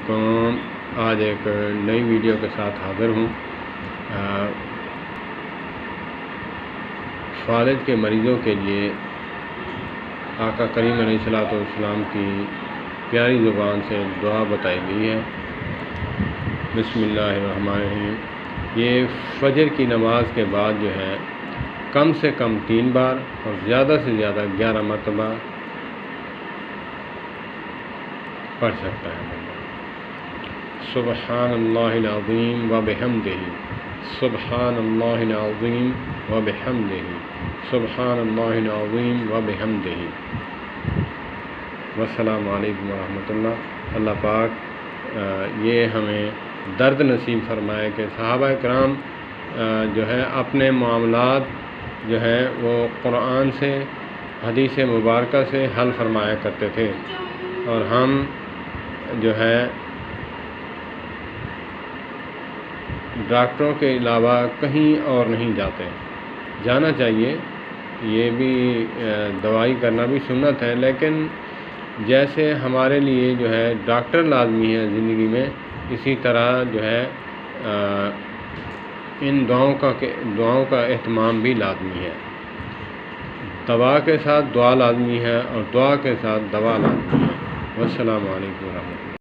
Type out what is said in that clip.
علیکم۔ آج ایک نئی ویڈیو کے ساتھ حاضر ہوں۔ فالج کے مریضوں کے لیے آقا کریم علیہ الصلوۃ والسلام کی پیاری زبان سے دعا بتائی گئی ہے۔ بسم اللہ الرحمن الرحیم۔ یہ فجر کی نماز کے بعد جو ہے کم سے کم 3 بار اور زیادہ سے زیادہ 11 مرتبہ پڑھ سکتا ہے۔ سبحان اللہ العظیم و بحمدہ، سبحان اللہ العظیم و بحمدہ، سبحان اللہ العظیم و بحمدہ۔ والسلام علیکم ورحمۃ اللہ۔ اللہ پاک یہ ہمیں درد نصیب فرمائے کہ صحابہ کرام جو ہے اپنے معاملات جو ہے وہ قرآن سے، حدیث مبارکہ سے حل فرمایا کرتے تھے، اور ہم جو ہے ڈاکٹروں کے علاوہ کہیں اور نہیں جاتے۔ جانا چاہیے، یہ بھی دوائی کرنا بھی سنت ہے، لیکن جیسے ہمارے لیے جو ہے ڈاکٹر لازمی ہے زندگی میں، اسی طرح جو ہے ان دعاؤں کا اہتمام بھی لازمی ہے۔ دوا کے ساتھ دعا لازمی ہے اور دعا کے ساتھ دوا لازمی ہے۔ والسلام علیکم ورحمۃ اللہ۔